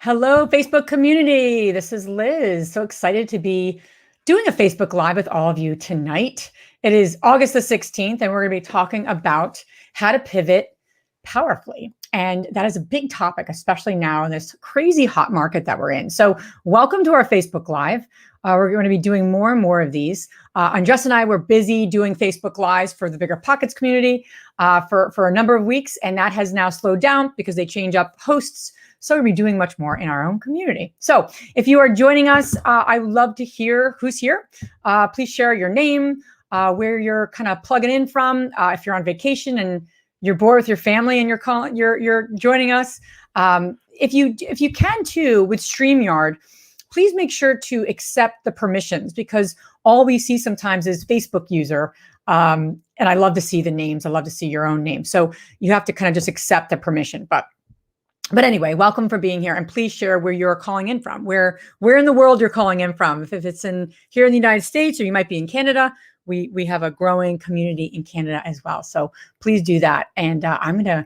Hello, Facebook community. This is Liz. So excited to be doing a Facebook Live with all of you tonight. It is August the 16th, and we're going to be talking about how to pivot powerfully. And that is a big topic, especially now in this crazy hot market that we're in. So welcome to our Facebook Live. We're going to be doing more and more of these. Andres and I were busy doing Facebook Lives for the Bigger Pockets community for a number of weeks, and that has now slowed down because they change up hosts. So we'll be doing much more in our own community. So if you are joining us, I would love to hear who's here. Please share your name, where you're kind of plugging in from. If you're on vacation and you're bored with your family and you're joining us. If you can too with StreamYard, please make sure to accept the permissions, because all we see sometimes is Facebook user. And I love to see the names. I love to see your own name. So you have to kind of just accept the permission. But anyway, welcome for being here, and please share where you're calling in from, where in the world you're calling in from. If it's here in the United States, or you might be in Canada, we have a growing community in Canada as well. So please do that. And I'm gonna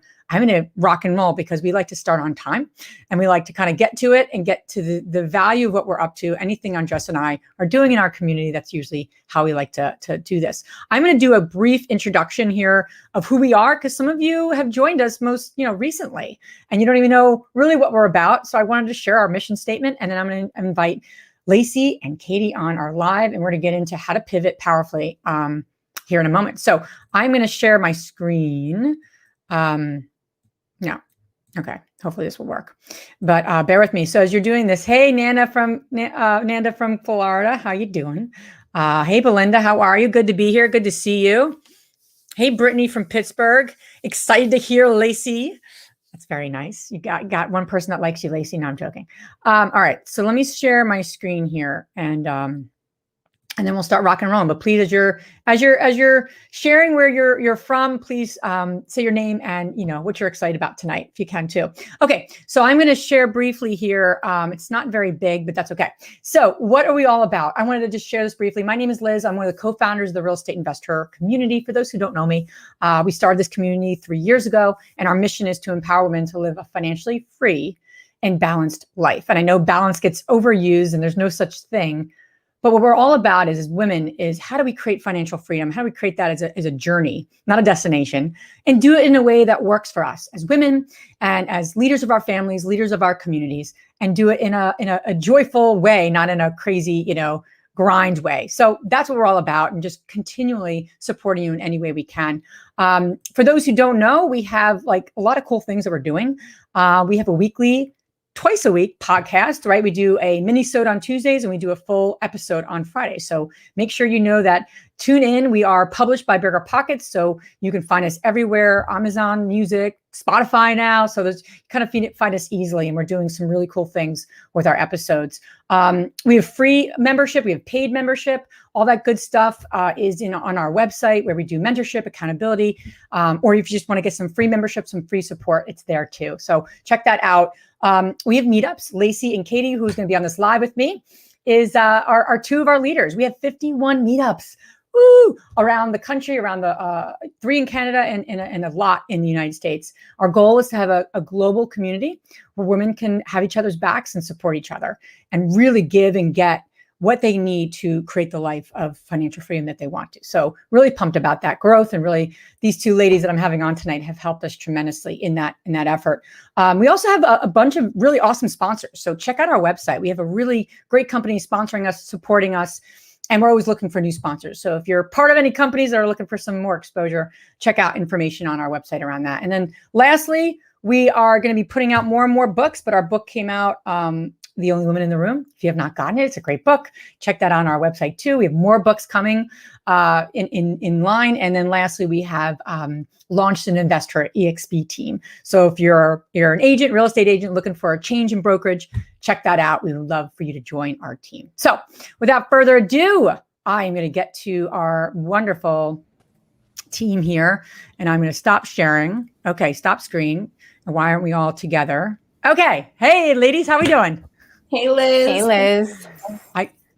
rock and roll, because we like to start on time, and we like to kind of get to it and get to the value of what we're up to. Anything Andres and I are doing in our community, that's usually how we like to do this. I'm going to do a brief introduction here of who we are, because some of you have joined us most recently, and you don't even know really what we're about. So I wanted to share our mission statement, and then I'm going to invite Lacee and Katie on our live, and we're going to get into how to pivot powerfully here in a moment. So I'm going to share my screen. No. Okay. Hopefully this will work, but bear with me. So as you're doing this, hey, Nanda from Florida, how you doing? Hey, Belinda, how are you? Good to be here. Good to see you. Hey, Brittany from Pittsburgh. Excited to hear Lacee. That's very nice. You got one person that likes you, Lacee. No, I'm joking. All right. So let me share my screen here, and then we'll start rock and rolling. But please, as you're sharing where you're from, please say your name and what you're excited about tonight, if you can too. Okay, so I'm going to share briefly here. It's not very big, but that's okay. So what are we all about? I wanted to just share this briefly. My name is Liz. I'm one of the co-founders of the Real Estate InvestHER community. For those who don't know me, we started this community 3 years ago, and our mission is to empower women to live a financially free and balanced life. And I know balance gets overused, and there's no such thing. But what we're all about as women is, how do we create financial freedom? How do we create that as a journey, not a destination, and do it in a way that works for us as women and as leaders of our families, leaders of our communities, and do it in a joyful way, not in a crazy, grind way. So that's what we're all about, and just continually supporting you in any way we can. For those who don't know, we have a lot of cool things that we're doing. We have a twice a week podcast, right? We do a mini-sode on Tuesdays, and we do a full episode on Friday. So make sure you know that. Tune in. We are published by Bigger Pockets, so you can find us everywhere: Amazon Music, Spotify now. So there's kind of find us easily, and we're doing some really cool things with our episodes. We have free membership. We have paid membership. All that good stuff is on our website, where we do mentorship, accountability, or if you just want to get some free membership, some free support, it's there too. So check that out. We have meetups. Lacee and Katie, who's going to be on this live with me, are two of our leaders. We have 51 meetups around the country, around the 3 in Canada, and a lot in the United States. Our goal is to have a global community where women can have each other's backs and support each other, and really give and get what they need to create the life of financial freedom that they want to. So really pumped about that growth, and really these two ladies that I'm having on tonight have helped us tremendously in that effort. We also have a bunch of really awesome sponsors. So check out our website. We have a really great company sponsoring us, supporting us, and we're always looking for new sponsors. So if you're part of any companies that are looking for some more exposure, check out information on our website around that. And then lastly, we are going to be putting out more and more books, but our book came out, The Only Woman in the Room. If you have not gotten it, it's a great book. Check that out on our website too. We have more books coming in line. And then lastly, we have launched an InvestHER EXP team. So if you're an agent, real estate agent, looking for a change in brokerage, check that out. We would love for you to join our team. So without further ado, I'm going to get to our wonderful team here, and I'm going to stop sharing. Okay, stop screen. And why aren't we all together? Okay. Hey, ladies, how we doing? Hey, Liz. Hey, Liz.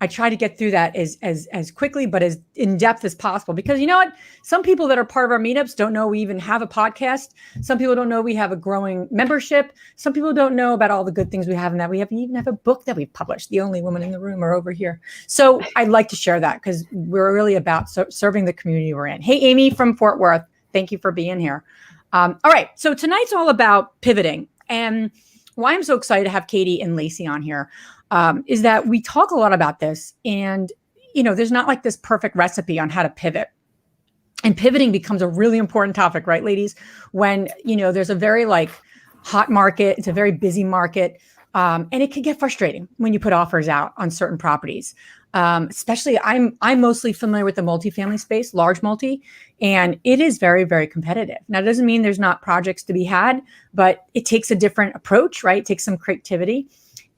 I try to get through that as quickly, but as in depth as possible, because you know what? Some people that are part of our meetups don't know we even have a podcast. Some people don't know we have a growing membership. Some people don't know about all the good things we have, and that we even have a book that we've published. The only women in the room are over here. So I'd like to share that because we're really about serving the community we're in. Hey, Amy from Fort Worth, thank you for being here. All right, so tonight's all about pivoting, and why I'm so excited to have Katie and Lacee on here is that we talk a lot about this, and there's not like this perfect recipe on how to pivot. And pivoting becomes a really important topic, right, ladies? When there's a very hot market, it's a very busy market, and it can get frustrating when you put offers out on certain properties. Especially, I'm mostly familiar with the multifamily space, large multi, and it is very, very competitive. Now, it doesn't mean there's not projects to be had, but it takes a different approach, right? It takes some creativity.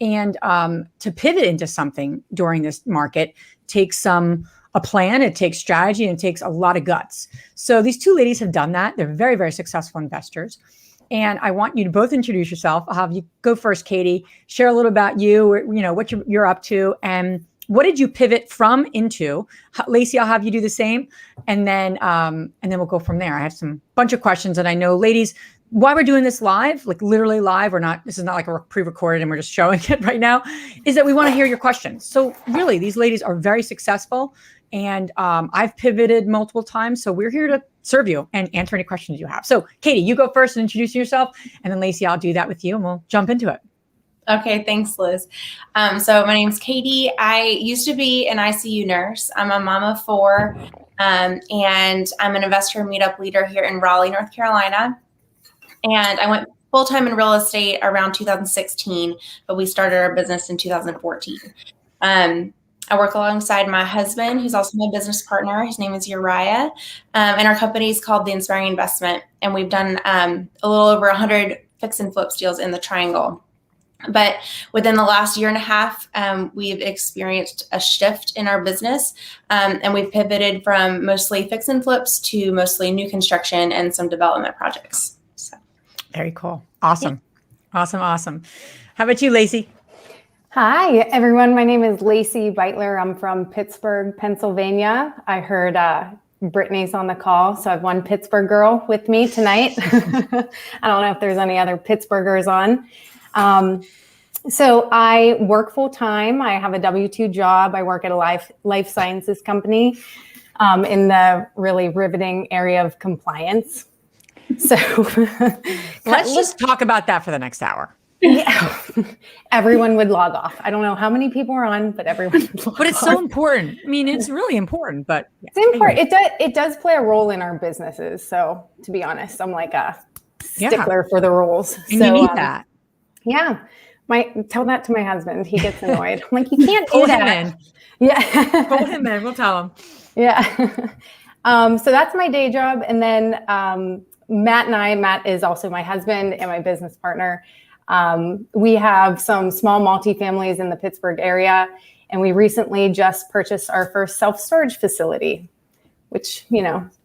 And to pivot into something during this market takes a plan, it takes strategy, and it takes a lot of guts. So these two ladies have done that. They're very, very successful investors. And I want you to both introduce yourself. I'll have you go first, Katie. Share a little about you, what you're up to, and what did you pivot from into? Lacee, I'll have you do the same, and then we'll go from there. I have some bunch of questions, and I know, ladies, why we're doing this live, like literally live, this is not like a pre-recorded and we're just showing it right now, is that we want to hear your questions. So really, these ladies are very successful, and I've pivoted multiple times, so we're here to serve you and answer any questions you have. So Katie, you go first and introduce yourself, and then Lacee, I'll do that with you, and we'll jump into it. Okay, thanks, Liz. So my name's Katie. I used to be an ICU nurse. I'm a mom of 4, and I'm an InvestHER Meetup leader here in Raleigh, North Carolina. And I went full-time in real estate around 2016, but we started our business in 2014. I work alongside my husband, who's also my business partner. His name is Uriah, and our company is called The Inspiring Investment, and we've done a little over 100 fix and flips deals in the Triangle. But within the last year and a half, we've experienced a shift in our business, and we've pivoted from mostly fix and flips to mostly new construction and some development projects. So. Very cool. Awesome. Yeah. Awesome. How about you, Lacee? Hi, everyone. My name is Lacee Beitler. I'm from Pittsburgh, Pennsylvania. I heard Brittany's on the call, so I have one Pittsburgh girl with me tonight. I don't know if there's any other Pittsburghers on. So I work full time. I have a W-2 job. I work at a life sciences company in the really riveting area of compliance. So let's just talk about that for the next hour. Yeah, everyone would log off. I don't know how many people are on, but everyone would log But it's off. so important. I mean, it's really important, but it's important. It does play a role in our businesses. So to be honest, I'm like a stickler for the rules. And you need that. Yeah. Tell that to my husband. He gets annoyed. I'm like, you can't do that. Yeah. Pull him in. We'll tell him. Yeah. So that's my day job. And then Matt is also my husband and my business partner. We have some small multifamilies in the Pittsburgh area, and we recently just purchased our first self-storage facility, which,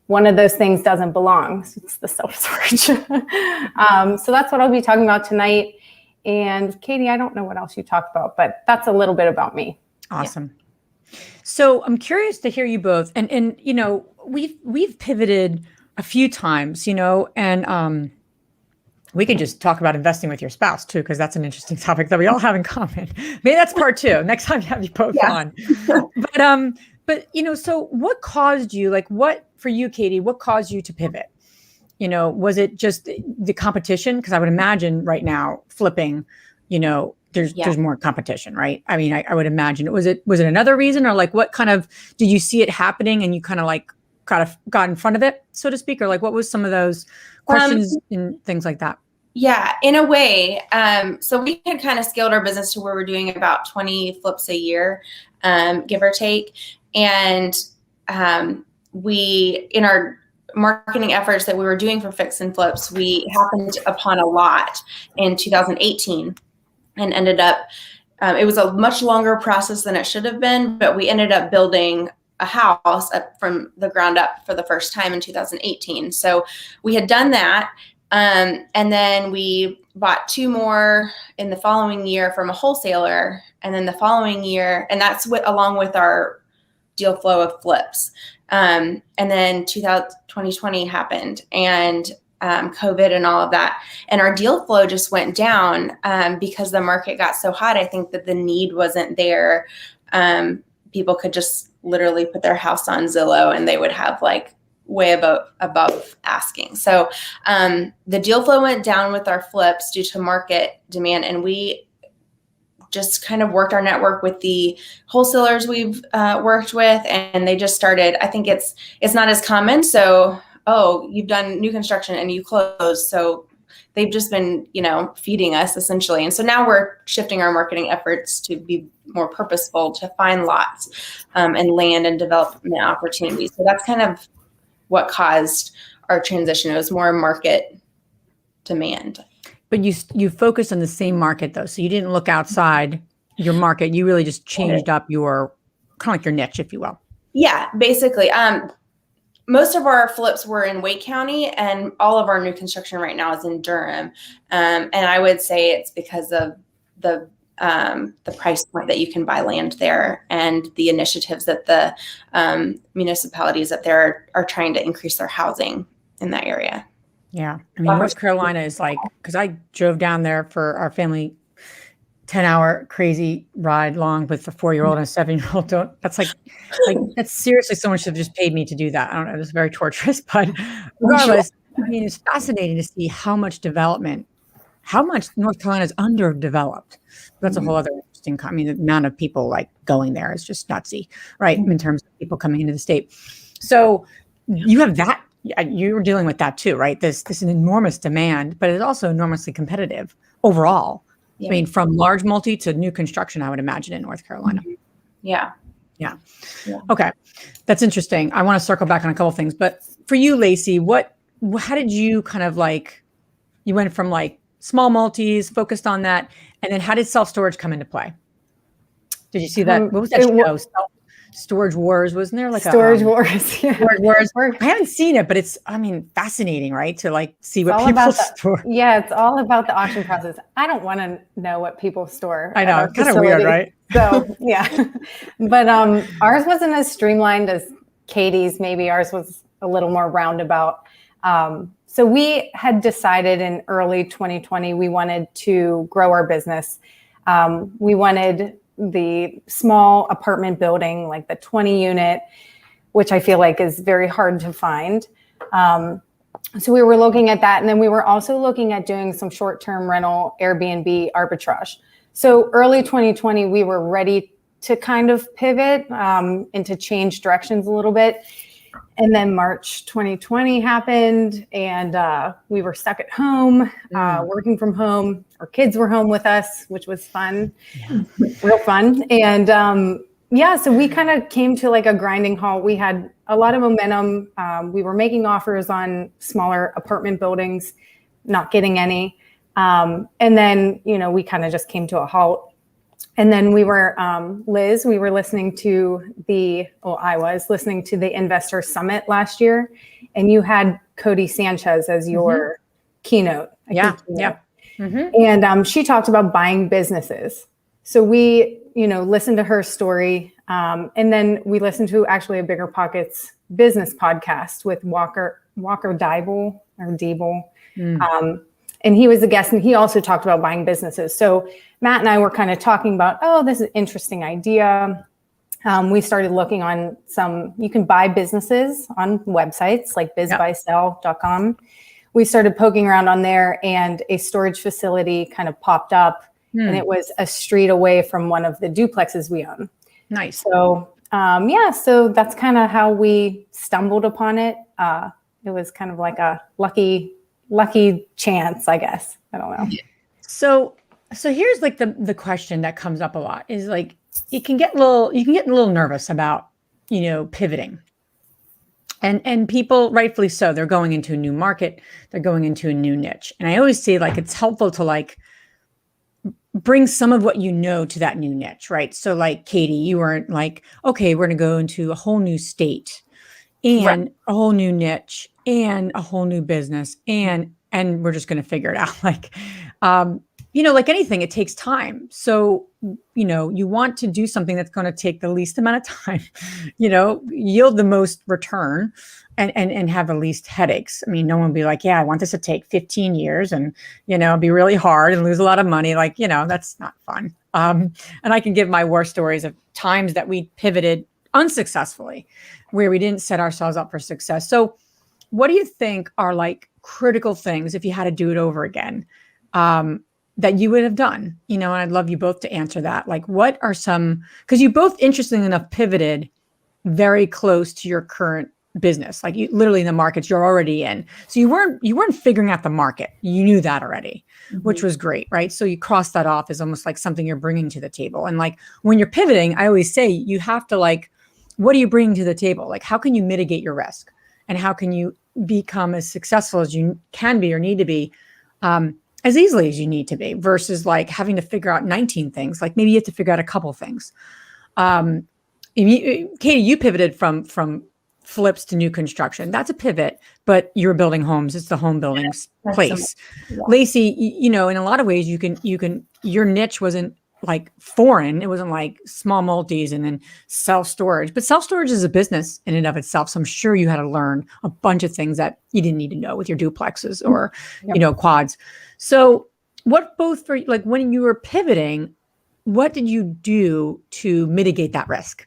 one of those things doesn't belong. So it's the self-storage. So that's what I'll be talking about tonight. And Katie, I don't know what else you talked about, but that's a little bit about me. Awesome. Yeah. So I'm curious to hear you both. And we've pivoted a few times, and we can just talk about investing with your spouse too, because that's an interesting topic that we all have in common. Maybe that's part 2. Next time you have you both on. But so what caused you, for you, Katie, what caused you to pivot? Was it just the competition? Because I would imagine right now flipping, there's more competition, right? I mean, I would imagine. Was it another reason, or what kind of, did you see it happening and you kind of got in front of it, so to speak? Or what was some of those questions and things like that? Yeah, in a way. So we had kind of scaled our business to where we're doing about 20 flips a year, give or take. And we, in our marketing efforts that we were doing for fix and flips, we happened upon a lot in 2018 and ended up, it was a much longer process than it should have been, but we ended up building a house up from the ground up for the first time in 2018. So we had done that, And then we bought 2 more in the following year from a wholesaler. And then the following year, and that's along with our deal flow of flips. And then 2020 happened, and COVID and all of that. And our deal flow just went down because the market got so hot. I think that the need wasn't there. People could just literally put their house on Zillow and they would have like way above asking. So the deal flow went down with our flips due to market demand. And we just kind of worked our network with the wholesalers we've worked with, and they just started. I think it's not as common. So, oh, you've done new construction and you closed. So they've just been, feeding us essentially. And so now we're shifting our marketing efforts to be more purposeful, to find lots and land and development opportunities. So that's kind of what caused our transition. It was more market demand. But you focused on the same market though. So you didn't look outside your market. You really just changed up your kind of like your niche, if you will. Yeah, basically. Most of our flips were in Wake County, and all of our new construction right now is in Durham. And I would say it's because of the price point that you can buy land there, and the initiatives that the municipalities up there are trying to increase their housing in that area. Yeah. I mean, North Carolina is like, because I drove down there for our family 10-hour crazy ride long with a 4-year-old and a 7-year-old. That's like that's seriously, someone should have just paid me to do that. I don't know. It was very torturous, but regardless, I mean, it's fascinating to see how much North Carolina is underdeveloped. That's a whole other interesting, the amount of people like going there is just nutsy, right? In terms of people coming into the state. So you have that. You were dealing with that too, right? This enormous demand, but it's also enormously competitive overall. Yeah. I mean, from large multi to new construction, I would imagine, in North Carolina. Yeah. Okay. That's interesting. I want to circle back on a couple of things, but for you, Lacee, how did you kind of you went from like small multis, focused on that, and then how did self-storage come into play? Did you see that? What was that show? Storage Wars, wasn't there? Like Storage Wars. Yeah. Storage Wars. I haven't seen it, but it's, fascinating, right? To see what people store. Yeah, it's all about the auction process. I don't want to know what people store. I know, it's kind of weird, right? So yeah, but ours wasn't as streamlined as Katie's. Maybe ours was a little more roundabout. So we had decided in early 2020 we wanted to grow our business. We wanted the small apartment building, like the 20 unit, which I feel like is very hard to find. So we were looking at that. And then we were also looking at doing some short-term rental Airbnb arbitrage. So early 2020, we were ready to kind of pivot and to change directions a little bit. And then March 2020 happened, and we were stuck at home, working from home. Our kids were home with us, which was fun, real fun. And so we kind of came to like a grinding halt. We had a lot of momentum. We were making offers on smaller apartment buildings, not getting any. And then, we kind of just came to a halt. And then we were, Liz, I was listening to the InvestHER Summit last year, and you had Cody Sanchez as your keynote. And she talked about buying businesses. So we, listened to her story. And then we listened to actually a Bigger Pockets business podcast with Walker Diebel. And he was a guest, and he also talked about buying businesses. So Matt and I were kind of talking about, this is an interesting idea. We started looking on you can buy businesses on websites like bizbuysell.com. We started poking around on there, and a storage facility kind of popped up, and it was a street away from one of the duplexes we own. Nice. So, so that's kind of how we stumbled upon it. It was kind of like a lucky chance, I guess. I don't know. So here's like the question that comes up a lot is like, you can get a little nervous about, pivoting, and people, rightfully so, they're going into a new market, they're going into a new niche. And I always say like, it's helpful to like bring some of what to that new niche, right? So like Katie, you weren't like, okay, we're going to go into a whole new state and a whole new niche and a whole new business and and we're just going to figure it out. Like, like anything, it takes time. So, you want to do something that's going to take the least amount of time, yield the most return and have the least headaches. I mean, no one will be like, yeah, I want this to take 15 years and, be really hard and lose a lot of money. Like, that's not fun. And I can give my war stories of times that we pivoted unsuccessfully where we didn't set ourselves up for success. So what do you think are like critical things if you had to do it over again? That you would have done, and I'd love you both to answer that. Like, what are some, because you both, interestingly enough, pivoted very close to your current business, like you literally in the markets you're already in. So you weren't figuring out the market. You knew that already, which was great, right? So you cross that off as almost like something you're bringing to the table. And like when you're pivoting, I always say you have to like, what are you bringing to the table? Like, how can you mitigate your risk? And how can you become as successful as you can be or need to be, as easily as you need to be, versus like having to figure out 19 things. Like maybe you have to figure out a couple things. Katie, you pivoted from flips to new construction. That's a pivot, but you were building homes. It's the home building place. Yeah. Lacee, in a lot of ways, your niche wasn't like foreign. It wasn't like small multis and then self-storage, but self-storage is a business in and of itself. So I'm sure you had to learn a bunch of things that you didn't need to know with your duplexes or, quads. So what both for like when you were pivoting, what did you do to mitigate that risk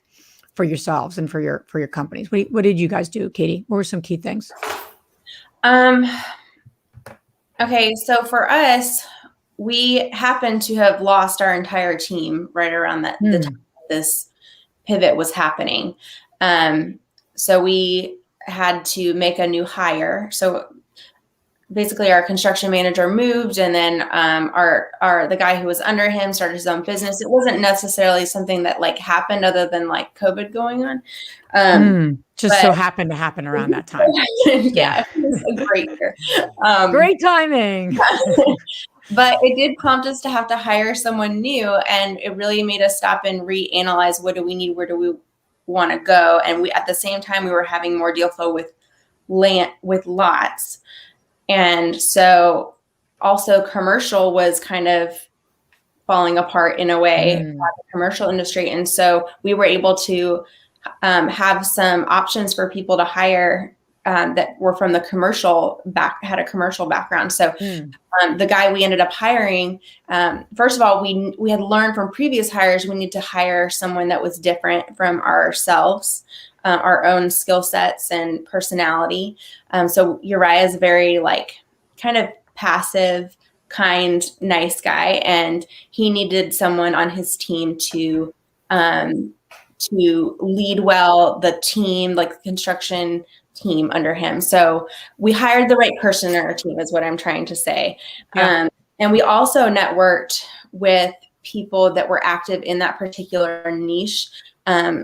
for yourselves and for your companies? What did you guys do, Katie? What were some key things? Okay. So for us, we happened to have lost our entire team right around the time this pivot was happening. So we had to make a new hire. So basically our construction manager moved, and then the guy who was under him started his own business. It wasn't necessarily something that like happened other than like COVID going on. So happened to happen around that time. Yeah, it was a great year. Great timing. But it did prompt us to have to hire someone new, and it really made us stop and reanalyze what do we need, where do we want to go, and we at the same time we were having more deal flow with land, with lots, and so also commercial was kind of falling apart in a way, the commercial industry, and so we were able to have some options for people to hire that were from the had a commercial background. So the guy we ended up hiring, first of all, we had learned from previous hires, we need to hire someone that was different from ourselves, our own skill sets and personality. So Uriah is very like kind of passive, kind, nice guy. And he needed someone on his team to lead well the team, like the construction team under him. So we hired the right person in our team is what I'm trying to say. Yeah. And we also networked with people that were active in that particular niche.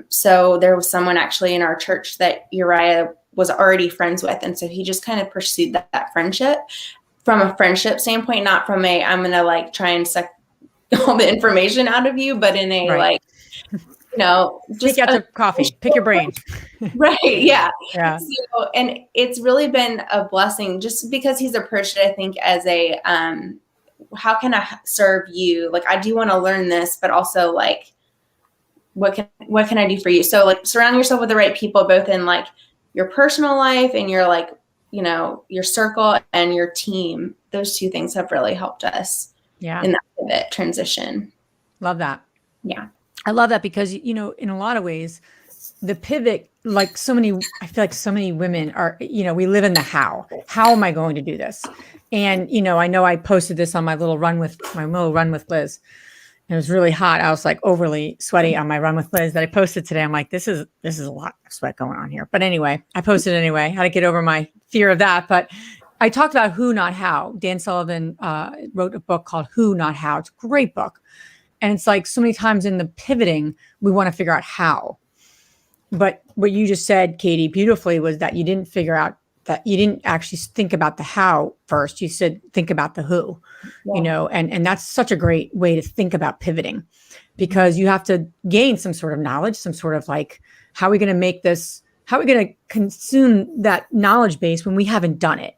So there was someone actually in our church that Uriah was already friends with. And so he just kind of pursued that friendship from a friendship standpoint, not from I'm going to like try and suck all the information out of you, but in a like, just take out the coffee, pick your brain. Right. Yeah. Yeah. So, and it's really been a blessing just because he's approached it, I think, as a, how can I serve you? Like, I do want to learn this, but also like, what can I do for you? So like surround yourself with the right people, both in like your personal life and your like, your circle and your team. Those two things have really helped us in that pivot transition. Love that. Yeah. I love that because, in a lot of ways, the pivot, I feel like so many women are, we live in the how am I going to do this? And, I know I posted this on my little run with Liz. It was really hot. I was like overly sweaty on my run with Liz that I posted today. I'm like, this is a lot of sweat going on here. But anyway, I posted anyway, how to get over my fear of that. But I talked about who, not how. Dan Sullivan wrote a book called Who, Not How. It's a great book. And it's like so many times in the pivoting, we want to figure out how. But what you just said, Katie, beautifully was that you didn't figure out that you didn't actually think about the how first. You said, think about the who, and that's such a great way to think about pivoting because you have to gain some sort of knowledge, some sort of like, how are we going to make this, how are we going to consume that knowledge base when we haven't done it,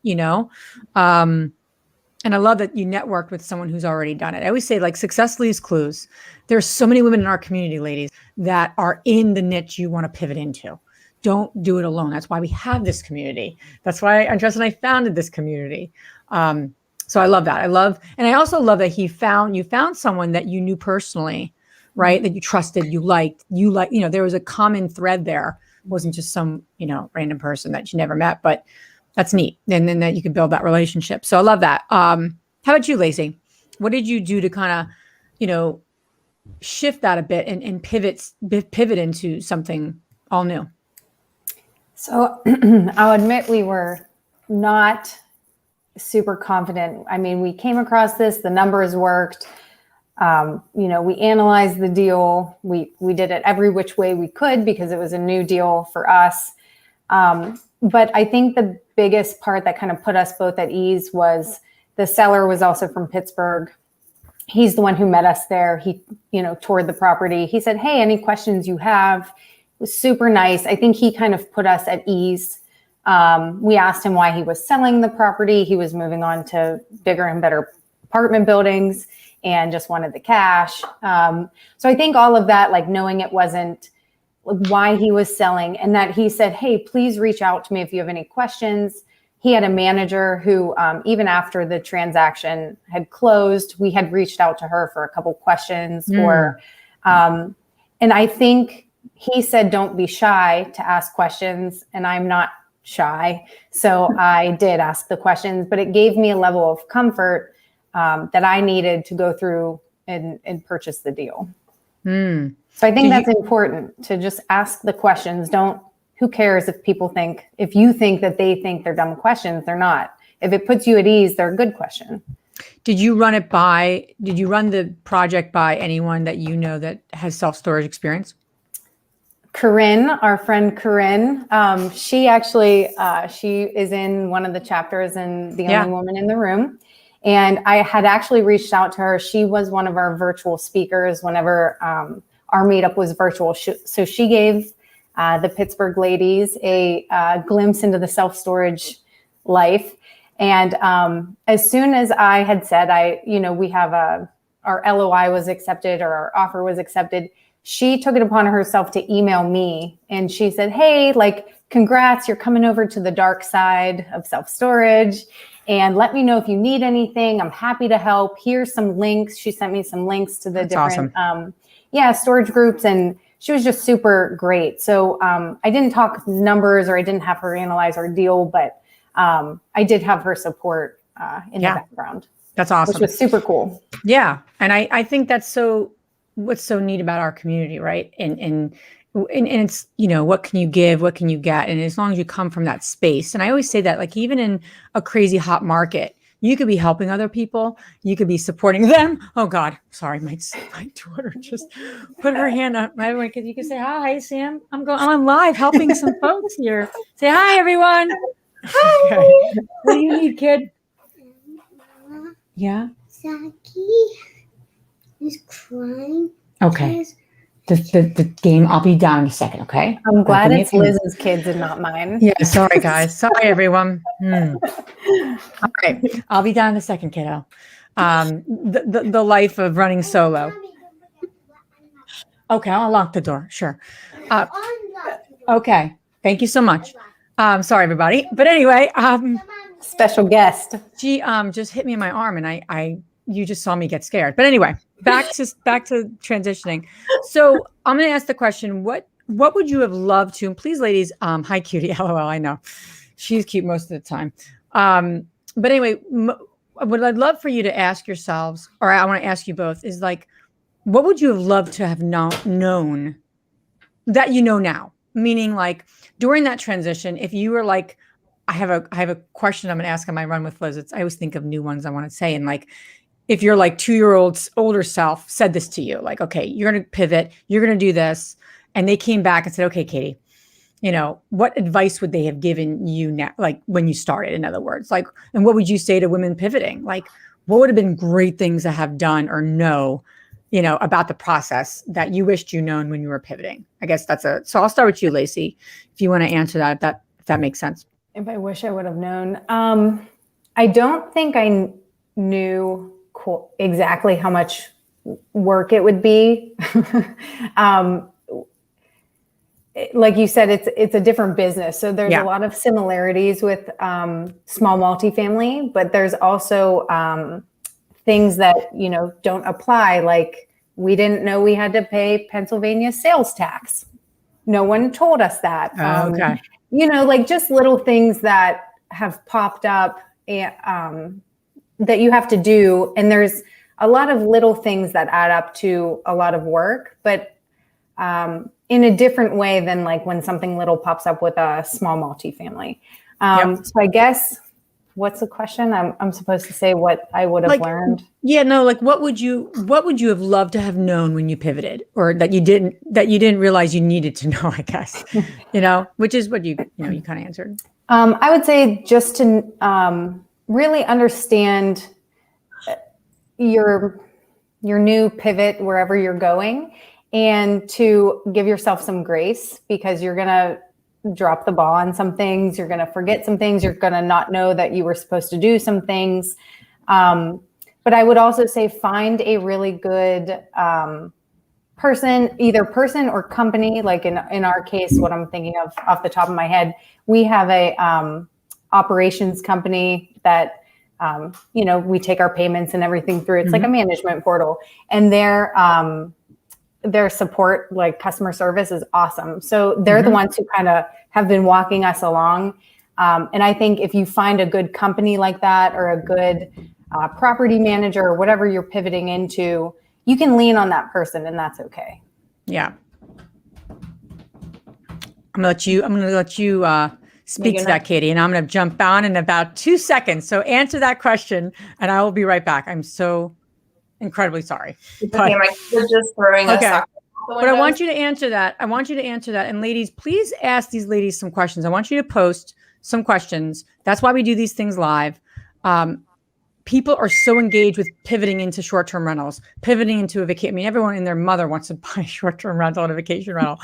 And I love that you networked with someone who's already done it. I always say, like, success leaves clues. There's so many women in our community, ladies, that are in the niche you want to pivot into. Don't do it alone. That's why we have this community. That's why Andres and I founded this community. So I love that. And I also love that you found someone that you knew personally, right? That you trusted, you liked, there was a common thread there. It wasn't just some, random person that you never met, but that's neat. And then that you can build that relationship. So I love that. How about you, Lacee? What did you do to kind of, shift that a bit and pivot into something all new? So I'll admit we were not super confident. I mean, we came across this, the numbers worked. We analyzed the deal. We did it every which way we could because it was a new deal for us. But I think the biggest part that kind of put us both at ease was the seller was also from Pittsburgh. He's the one who met us there. He, toured the property. He said, "Hey, any questions you have?" It was super nice. I think he kind of put us at ease. We asked him why he was selling the property. He was moving on to bigger and better apartment buildings and just wanted the cash. So I think all of that, like knowing it wasn't why he was selling, and that he said, "Hey, please reach out to me if you have any questions." He had a manager who, even after the transaction had closed, we had reached out to her for a couple questions and I think he said, "Don't be shy to ask questions." And I'm not shy. So I did ask the questions, but it gave me a level of comfort that I needed to go through and purchase the deal. So I think that's important, to just ask the questions. Who cares if you think that they think they're dumb questions? They're not. If it puts you at ease, they're a good question. Did you run the project by anyone that that has self-storage experience? Corinne, our friend Corinne, she actually, she is in one of the chapters and the only woman in the room. And I had actually reached out to her. She was one of our virtual speakers whenever our meetup was virtual. So she gave the Pittsburgh ladies a glimpse into the self-storage life. And as soon as I had said, we have our LOI was accepted, or our offer was accepted, she took it upon herself to email me. And she said, "Hey, congrats, you're coming over to the dark side of self-storage. And let me know if you need anything. I'm happy to help. Here's some links." She sent me some links to the different, awesome. Storage groups. And she was just super great. So I didn't talk numbers, or I didn't have her analyze our deal, but I did have her support in the background. That's awesome. Which was super cool. Yeah. And I think that's what's so neat about our community, right? And it's, what can you give? What can you get? And as long as you come from that space. And I always say that, even in a crazy hot market, you could be helping other people. You could be supporting them. Oh God, sorry. My daughter just put her hand up. You can say, "Hi, Sam. I'm on live helping some folks here." Say hi, everyone. Hi. Okay. What do you need, kid? Yeah. Saki is crying. Okay. The game, I'll be down in a second, okay? I'm glad it's Liz's kids and not mine. Yeah, sorry guys. Sorry everyone. All right. I'll be down in a second, kiddo. The life of running solo. Okay, I'll lock the door. Sure. Okay. Thank you so much. Sorry everybody. But anyway, special guest. She just hit me in my arm, and you just saw me get scared. But anyway, back to transitioning. So I'm going to ask the question: What would you have loved to? And please, ladies, hi, cutie. LOL. I know she's cute most of the time. But anyway, what I'd love for you to ask yourselves, or I want to ask you both, is what would you have loved to have known that you know now? Meaning, during that transition, if you were I have a question I'm going to ask on my run with Liz. I always think of new ones I want to say, and if your 2-year-old's older self said this to you, okay, you're going to pivot, you're going to do this. And they came back and said, "Okay, Katie, what advice would they have given you now? When you started, in other words, and what would you say to women pivoting? What would have been great things to have done or know, about the process that you wished you known when you were pivoting?" I guess so I'll start with you, Lacee, if you want to answer that, if that makes sense. If I wish I would have known, I don't think I knew exactly how much work it would be. Like you said, it's a different business. So there's a lot of similarities with small multifamily, but there's also things that, don't apply. Like we didn't know we had to pay Pennsylvania sales tax. No one told us that. Okay. Like just little things that have popped up that you have to do. And there's a lot of little things that add up to a lot of work, but in a different way than like when something little pops up with a small multifamily. So I guess, what's the question? I'm supposed to say what I would have learned. Yeah, no, like what would you have loved to have known when you pivoted, or that you didn't realize you needed to know, I guess, which is what you kind of answered. I would say just to really understand your new pivot wherever you're going, and to give yourself some grace, because you're going to drop the ball on some things. You're going to forget some things. You're going to not know that you were supposed to do some things. But I would also say find a really good person, either person or company. Like in our case, what I'm thinking of off the top of my head, we have a operations company that, we take our payments and everything through. It's like a management portal, and their support, like customer service, is awesome. So they're the ones who kind of have been walking us along. And I think if you find a good company like that, or a good property manager, or whatever you're pivoting into, you can lean on that person, and that's okay. Yeah. I'm going to let you speak to that, Katie, and I'm going to jump on in about 2 seconds. So answer that question, and I will be right back. I'm so incredibly sorry. Okay, my kids just throwing us out the windows. But I want you to answer that. And ladies, please ask these ladies some questions. I want you to post some questions. That's why we do these things live. People are so engaged with pivoting into short-term rentals, pivoting into a vacation. I mean, everyone and their mother wants to buy a short-term rental and a vacation rental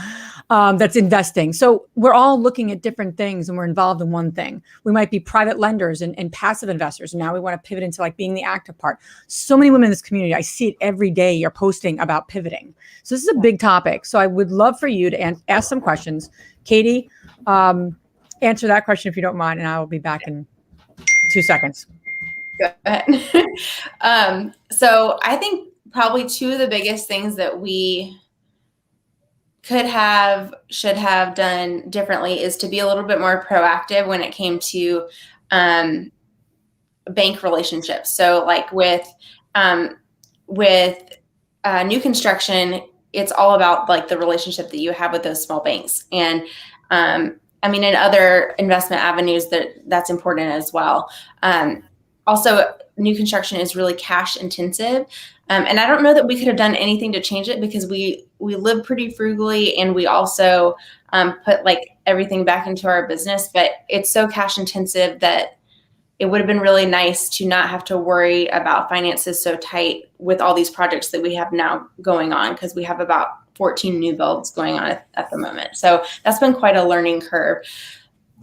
that's investing. So we're all looking at different things, and we're involved in one thing. We might be private lenders and passive investors. And now we want to pivot into like being the active part. So many women in this community, I see it every day, you're posting about pivoting. So this is a big topic. So I would love for you to ask some questions. Katie, answer that question if you don't mind, and I will be back in 2 seconds. Go ahead. So I think probably two of the biggest things that we should have done differently is to be a little bit more proactive when it came to bank relationships. So like with new construction, it's all about like the relationship that you have with those small banks. And I mean, in other investment avenues that's important as well. Also, new construction is really cash intensive. And I don't know that we could have done anything to change it, because we live pretty frugally, and we also put like everything back into our business. But it's so cash intensive that it would have been really nice to not have to worry about finances so tight with all these projects that we have now going on, because we have about 14 new builds going on at the moment. So that's been quite a learning curve.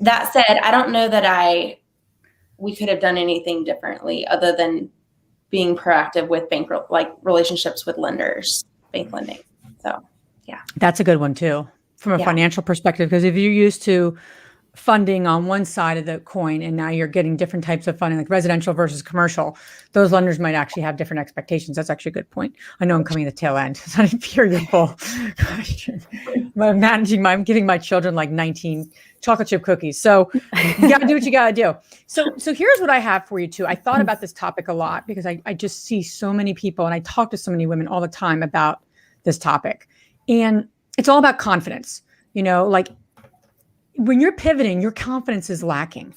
That said, I don't know that we could have done anything differently other than being proactive with relationships with lenders, bank lending. So, yeah. That's a good one too, from a financial perspective, because if you're used to funding on one side of the coin and now you're getting different types of funding, like residential versus commercial, those lenders might actually have different expectations. That's actually a good point. I know I'm coming to the tail end, so I didn't hear your full question. I'm giving my children like 19 chocolate chip cookies. So you got to do what you got to do. So here's what I have for you too. I thought about this topic a lot, because I just see so many people, and I talk to so many women all the time about this topic. And it's all about confidence. Like when you're pivoting, your confidence is lacking.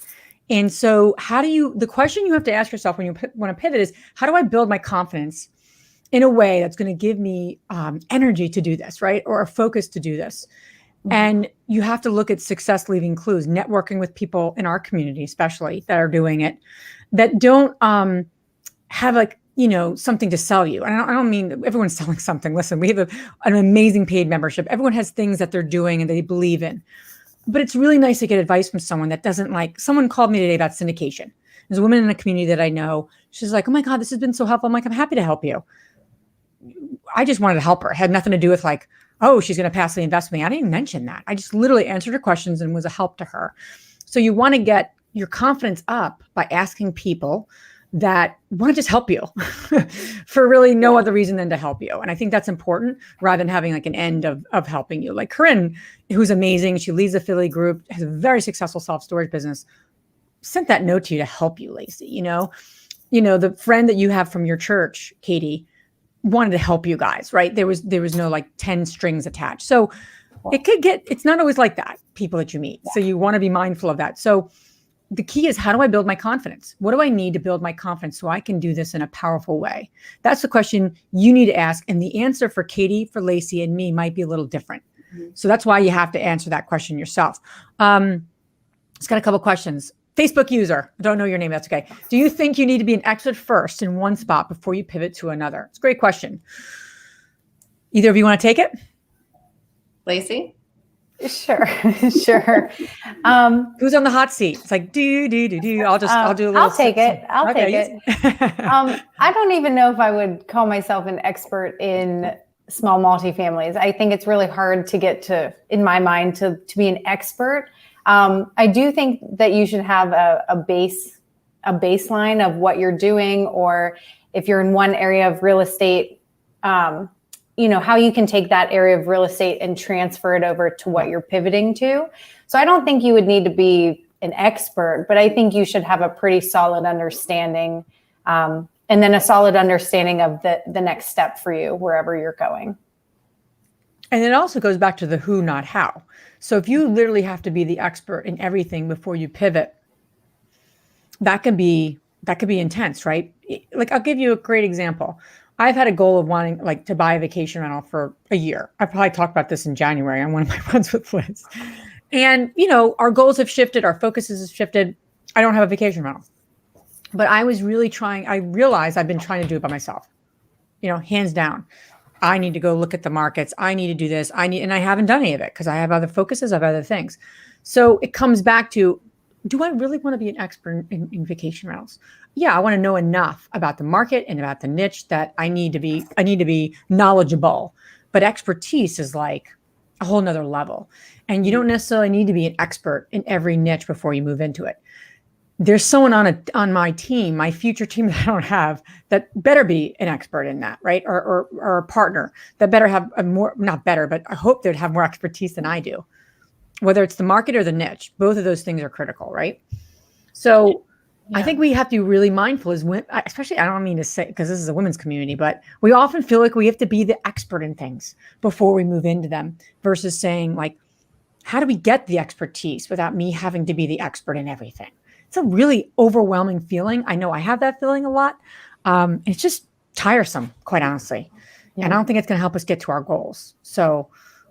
And so the question you have to ask yourself when you want to pivot is, how do I build my confidence in a way that's going to give me energy to do this, right? Or a focus to do this. And you have to look at success leaving clues, networking with people in our community, especially that are doing it, that don't have like, something to sell you. And I don't mean everyone's selling something. Listen, we have an amazing paid membership. Everyone has things that they're doing and they believe in. But it's really nice to get advice from someone that doesn't someone called me today about syndication. There's a woman in a community that I know. She's like, oh my God, this has been so helpful. I'm like, I'm happy to help you. I just wanted to help her. It had nothing to do with like, oh, she's going to pass the investment. I didn't even mention that. I just literally answered her questions and was a help to her. So you want to get your confidence up by asking people that want to just help you for really no other reason than to help you. And I think that's important rather than having like an end of helping you. Like Corinne, who's amazing. She leads the Philly group, has a very successful self-storage business, sent that note to you to help you, Lacee. You know, the friend that you have from your church, Katie, wanted to help you guys, right? There was no like 10 strings attached. So it's not always like that, people that you meet. So you want to be mindful of that. So the key is, how do I build my confidence? What do I need to build my confidence so I can do this in a powerful way? That's the question you need to ask. And the answer for Katie, for Lacee, and me might be a little different. So that's why you have to answer that question yourself. It's got a couple questions. Facebook user, I don't know your name, that's okay. Do you think you need to be an expert first in one spot before you pivot to another? It's a great question. Either of you want to take it? Lacee? Sure. Who's on the hot seat? It's like, do. I'll do a little. I'll take it. I don't even know if I would call myself an expert in small multifamilies. I think it's really hard to get to, in my mind, to be an expert. I do think that you should have a baseline of what you're doing, or if you're in one area of real estate, how you can take that area of real estate and transfer it over to what you're pivoting to. So I don't think you would need to be an expert, but I think you should have a pretty solid understanding, and then a solid understanding of the next step for you, wherever you're going. And it also goes back to the who, not how. So if you literally have to be the expert in everything before you pivot, that could be intense, right? Like, I'll give you a great example. I've had a goal of wanting like to buy a vacation rental for a year. I probably talked about this in January on one of my runs with Liz. And, our goals have shifted. Our focuses have shifted. I don't have a vacation rental. But I was really trying. I realized I've been trying to do it by myself, hands down. I need to go look at the markets. I need to do this. And I haven't done any of it because I have other focuses of other things. So it comes back to, do I really want to be an expert in vacation rentals? Yeah, I want to know enough about the market and about the niche that I need to be knowledgeable. But expertise is like a whole nother level. And you don't necessarily need to be an expert in every niche before you move into it. There's someone on my team, my future team that I don't have, that better be an expert in that, right? Or a partner that better have not better, but I hope they'd have more expertise than I do. Whether it's the market or the niche, both of those things are critical, right? So yeah. I think we have to be really mindful as women, especially, I don't mean to say, because this is a women's community, but we often feel like we have to be the expert in things before we move into them versus saying like, how do we get the expertise without me having to be the expert in everything? It's a really overwhelming feeling. I know I have that feeling a lot. It's just tiresome, quite honestly. Yeah. And I don't think it's going to help us get to our goals. So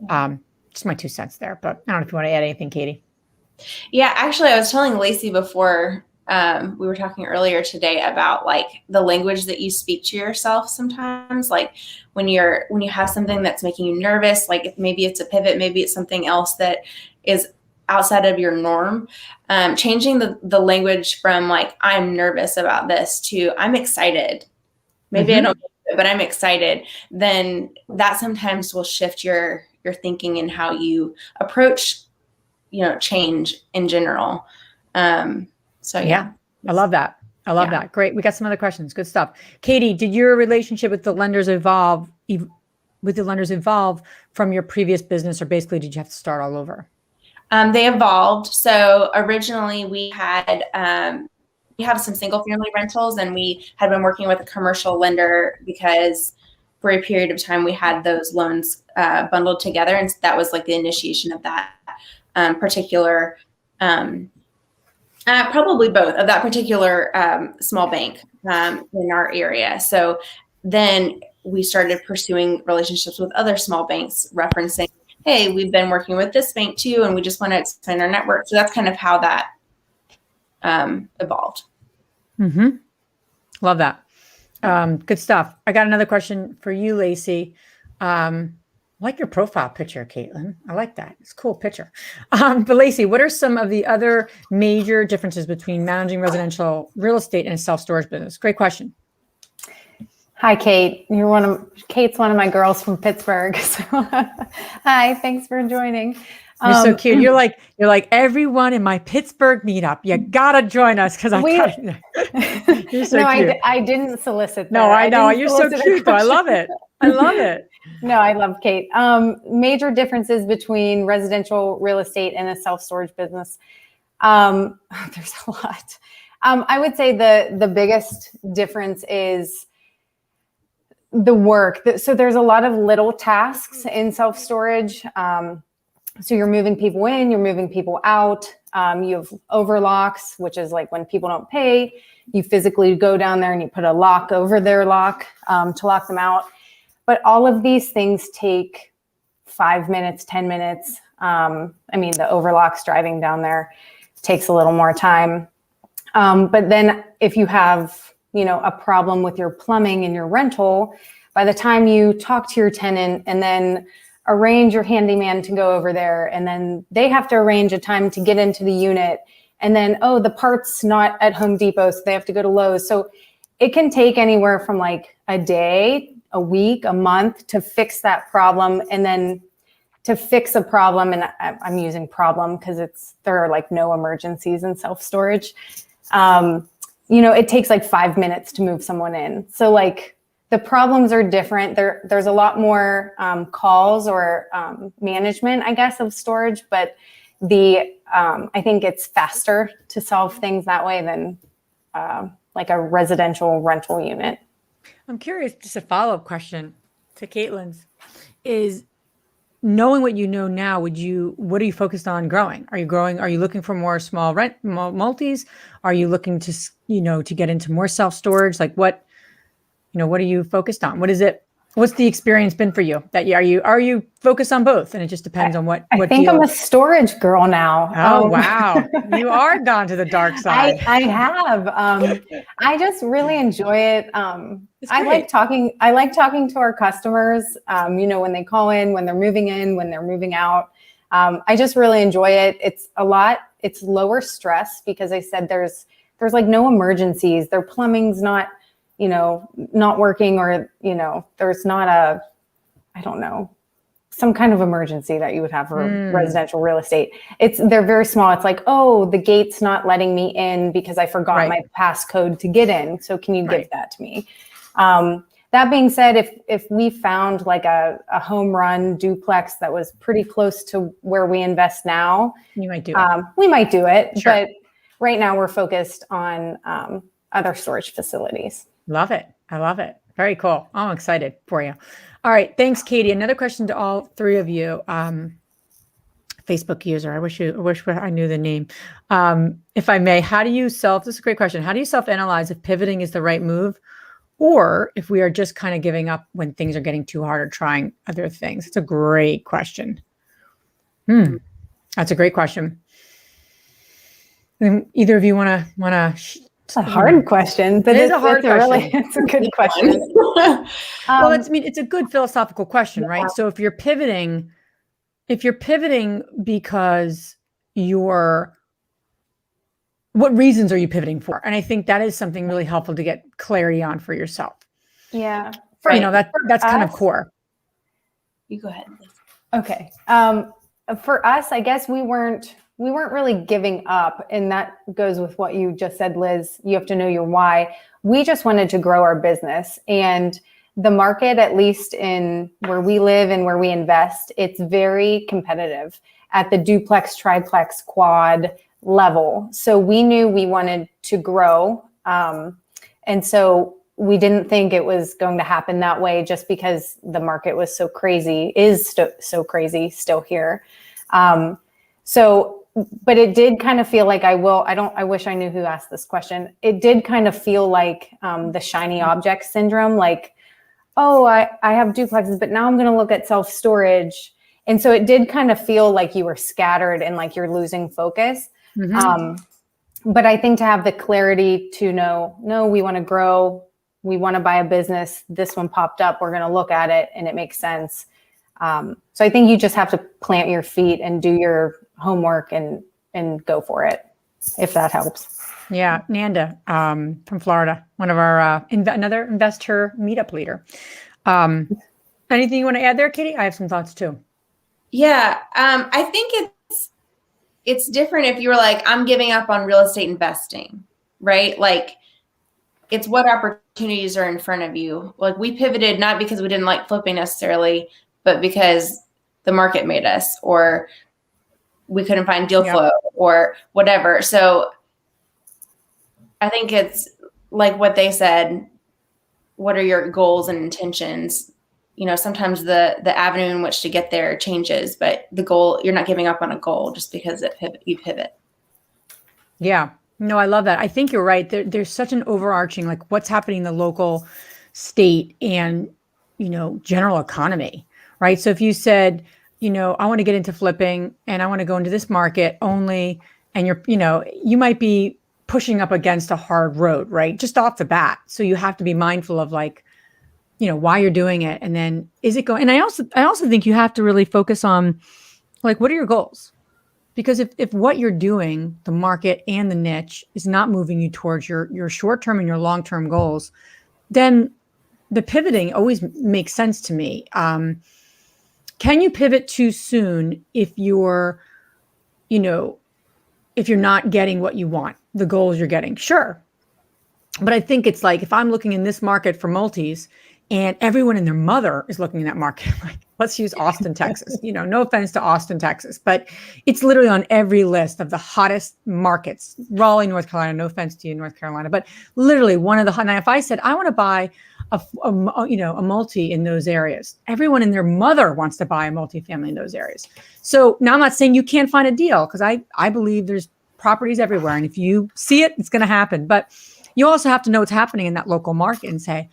just my 2 cents there, but I don't know if you want to add anything, Katie. Yeah, actually, I was telling Lacee before we were talking earlier today about like the language that you speak to yourself sometimes, like when you have something that's making you nervous, like if maybe it's a pivot, maybe it's something else that is outside of your norm, changing the language from like, I'm nervous about this to I'm excited. Maybe I don't, but I'm excited. Then that sometimes will shift your thinking and how you approach, change in general. So yeah. I love that. That. Great. We got some other questions. Good stuff. Katie, did your relationship with the lenders evolve from your previous business, or basically did you have to start all over? They evolved. So originally we had, we have some single family rentals, and we had been working with a commercial lender because for a period of time we had those loans bundled together. And that was like the initiation of that particular, probably both of that particular small bank in our area. So then we started pursuing relationships with other small banks, referencing, hey, we've been working with this bank too, and we just want to expand our network. So that's kind of how that evolved. Love that. Good stuff. I got another question for you, Lacee. I like your profile picture, Caitlin. I like that. It's a cool picture. But Lacee, what are some of the other major differences between managing residential real estate and a self-storage business? Great question. Hi, Kate. Kate's one of my girls from Pittsburgh. So, hi, thanks for joining. You're so cute. You're like everyone in my Pittsburgh meetup. You gotta join us because you're so cute. I didn't solicit that. No, I know. You're so cute though. I love it. I love it. No, I love Kate. Major differences between residential real estate and a self-storage business. There's a lot. I would say the biggest difference is the work. So there's a lot of little tasks in self-storage. So you're moving people in, you're moving people out. You have overlocks, which is like when people don't pay, you physically go down there and you put a lock over their lock to lock them out. But all of these things take 5 minutes, 10 minutes. The overlocks driving down there takes a little more time. But then if you have, a problem with your plumbing and your rental, by the time you talk to your tenant and then arrange your handyman to go over there, and then they have to arrange a time to get into the unit, and then, the part's not at Home Depot, so they have to go to Lowe's. So it can take anywhere from like a day, a week, a month to fix that problem. And then to fix a problem, and I'm using problem because there are like no emergencies in self-storage. It takes like 5 minutes to move someone in. So like the problems are different. There's a lot more calls or management, I guess, of storage, but I think it's faster to solve things that way than like a residential rental unit. I'm curious, just a follow-up question to Caitlin's is, knowing what you know now, what are you focused on growing? Are you looking for more small multis? Are you looking to, to get into more self-storage? Like what are you focused on? What's the experience been for you? Are you focused on both? And it just depends on what I think I'm a storage girl now. Oh, wow. You are gone to the dark side. I have. I just really enjoy it. I like talking to our customers, when they call in, when they're moving out. I just really enjoy it. It's lower stress because I said there's like no emergencies. Their plumbing's not working, or, there's not some kind of emergency that you would have for residential real estate. They're very small. It's like, the gate's not letting me in because I forgot my passcode to get in. So can you give that to me? That being said, if we found like a home run duplex that was pretty close to where we invest now, you might do it. We might do it. Sure. But right now we're focused on other storage facilities. Love it. I love it. Very cool. I'm excited for you. All right. Thanks, Katie. Another question to all three of you. Facebook user. I wish I knew the name. If I may, this is a great question. How do you self-analyze if pivoting is the right move, or if we are just kind of giving up when things are getting too hard or trying other things? It's a great question. That's a great question. And either of you want to It's a hard question, but it's a good question. Well, it's a good philosophical question, right? So if you're pivoting because what reasons are you pivoting for? And I think that is something really helpful to get clarity on for yourself. Yeah. That's kind of core. You go ahead. Okay. For us, I guess we weren't really giving up, and that goes with what you just said, Liz. You have to know your why. We just wanted to grow our business, and the market, at least in where we live and where we invest, it's very competitive at the duplex, triplex, quad level. So we knew we wanted to grow. And so we didn't think it was going to happen that way just because the market was so crazy, so crazy still here. But it did kind of feel like I wish I knew who asked this question. It did kind of feel like the shiny object syndrome, like, I have duplexes, but now I'm going to look at self-storage. And so it did kind of feel like you were scattered and like you're losing focus. But I think to have the clarity to know, no, we want to grow. We want to buy a business. This one popped up. We're going to look at it and it makes sense. So I think you just have to plant your feet and do your homework and go for it, if that helps. Yeah, Nanda from Florida, one of our another InvestHER Meetup leader. Anything you want to add there, Katie? I have some thoughts too. Yeah, I think it's different if you were like, I'm giving up on real estate investing, right? Like, it's what opportunities are in front of you. Like, we pivoted not because we didn't like flipping necessarily, but because the market made us, or we couldn't find deal flow or whatever. So I think it's like what they said, what are your goals and intentions? You know, sometimes the avenue in which to get there changes, but the goal, you're not giving up on a goal just because you pivot. Yeah, no, I love that. I think you're right. There's such an overarching, like what's happening in the local, state, and, general economy, right? So if you said, I want to get into flipping and I want to go into this market only, and you might be pushing up against a hard road, right? Just off the bat. So you have to be mindful of like, why you're doing it. And then is it going, and I also think you have to really focus on like, what are your goals? Because if what you're doing, the market and the niche, is not moving you towards your short-term and your long-term goals, then the pivoting always makes sense to me. Can you pivot too soon if you're not getting what you want, the goals you're getting? Sure. But I think it's like, if I'm looking in this market for multis and everyone and their mother is looking in that market, like, let's use Austin, Texas, no offense to Austin, Texas, but it's literally on every list of the hottest markets. Raleigh, North Carolina, no offense to you, North Carolina, but literally one of the hot. Now, if I said, I want to buy a multi in those areas, everyone and their mother wants to buy a multifamily in those areas. So now I'm not saying you can't find a deal, because I believe there's properties everywhere. And if you see it, it's going to happen. But you also have to know what's happening in that local market and say,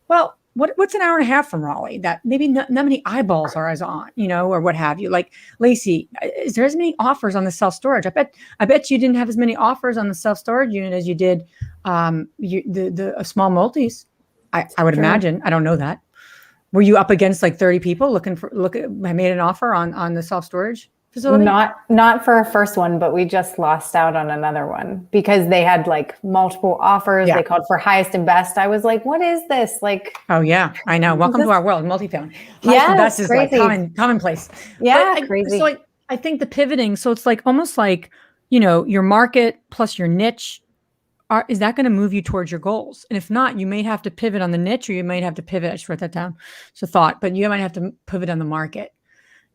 well, what's an hour and a half from Raleigh that maybe not many eyeballs are as on, or what have you. Like, Lacee, is there as many offers on the self-storage? I bet you didn't have as many offers on the self-storage unit as you did the small multis. I would imagine. I don't know that. Were you up against like 30 people I made an offer on the self-storage facility? Not for our first one, but we just lost out on another one because they had like multiple offers. Yeah. They called for highest and best. I was like, what is this? Like, oh yeah, I know. Welcome to our world, multifamily. Highest Yeah, and best is crazy. like commonplace. Yeah, But crazy. So I think the pivoting, so it's like almost like, your market plus your niche, is that going to move you towards your goals? And if not, you may have to pivot on the niche, or you might have to pivot. I just wrote that down. It's a thought, but you might have to pivot on the market.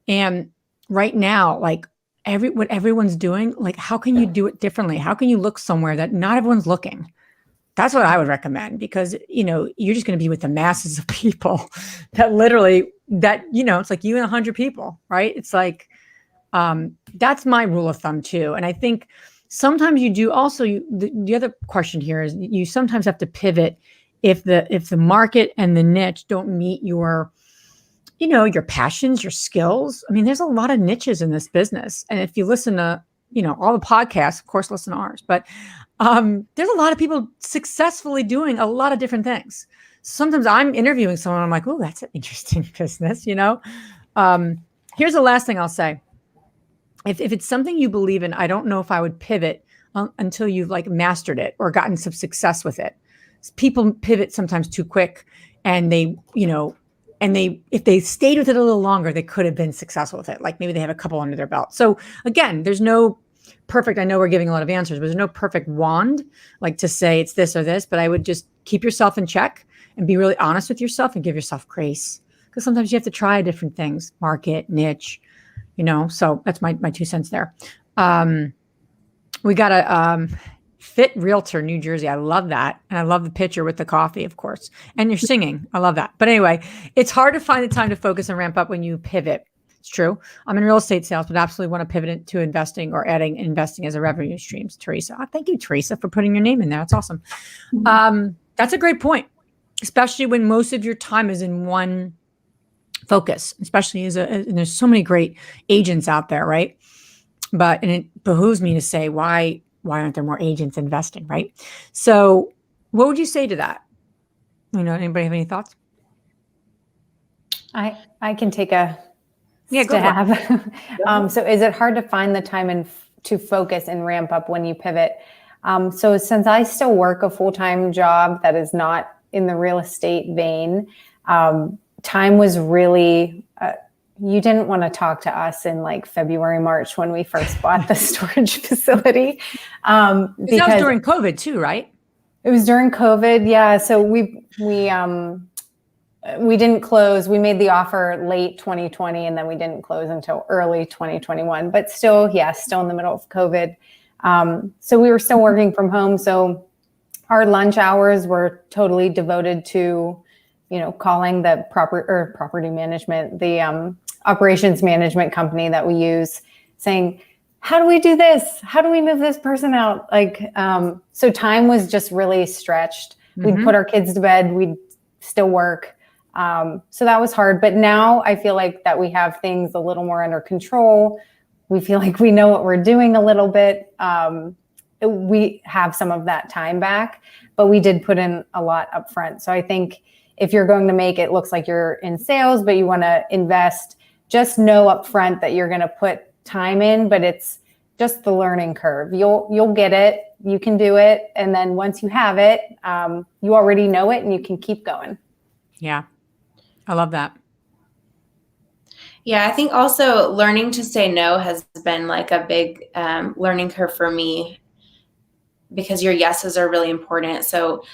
And right now, like what everyone's doing, like, how can you do it differently? How can you look somewhere that not everyone's looking? That's what I would recommend, because, you're just going to be with the masses of people that literally it's like you and 100 people, right? It's like, that's my rule of thumb too. And I think sometimes you do also, the other question here is you sometimes have to pivot if the market and the niche don't meet your passions, your skills. I mean, there's a lot of niches in this business. And if you listen to, all the podcasts, of course, listen to ours, but there's a lot of people successfully doing a lot of different things. Sometimes I'm interviewing someone, I'm like, oh, that's an interesting business, Here's the last thing I'll say. If it's something you believe in, I don't know if I would pivot until you've like mastered it or gotten some success with it. People pivot sometimes too quick, and if they stayed with it a little longer, they could have been successful with it. Like maybe they have a couple under their belt. So again, there's no perfect, I know we're giving a lot of answers, but there's no perfect wand, like to say it's this or this, but I would just keep yourself in check and be really honest with yourself and give yourself grace. Because sometimes you have to try different things, market, niche, so that's my 2 cents there. We got a Fit Realtor, New Jersey. I love that. And I love the picture with the coffee, of course. And you're singing. I love that. But anyway, it's hard to find the time to focus and ramp up when you pivot. It's true. I'm in real estate sales, but absolutely want to pivot into investing or adding investing as a revenue stream. Teresa. Thank you, Teresa, for putting your name in there. That's awesome. That's a great point, especially when most of your time is in one focus, especially and there's so many great agents out there, right? And it behooves me to say, why aren't there more agents investing, right? So what would you say to that? Anybody have any thoughts? I can take a Yeah, go for it. have. So is it hard to find the time and to focus and ramp up when you pivot? So since I still work a full-time job that is not in the real estate vein, time was really, you didn't want to talk to us in like February, March when we first bought the storage facility. Because that was during COVID too, right? It was during COVID. Yeah. So we didn't close. We made the offer late 2020 and then we didn't close until early 2021, but still, still in the middle of COVID. So we were still working from home. So our lunch hours were totally devoted to, calling the property management, the operations management company that we use, saying, how do we do this? How do we move this person out? So time was just really stretched. We'd put our kids to bed. We'd still work. So that was hard. But now I feel like that we have things a little more under control. We feel like we know what we're doing a little bit. We have some of that time back, but we did put in a lot up front. So I think if you're going to make it looks like you're in sales, but you want to invest, just know up front that you're going to put time in, but it's just the learning curve. You'll get it. You can do it. And then once you have it, you already know it and you can keep going. Yeah. I love that. Yeah, I think also learning to say no has been like a big learning curve for me because your yeses are really important. So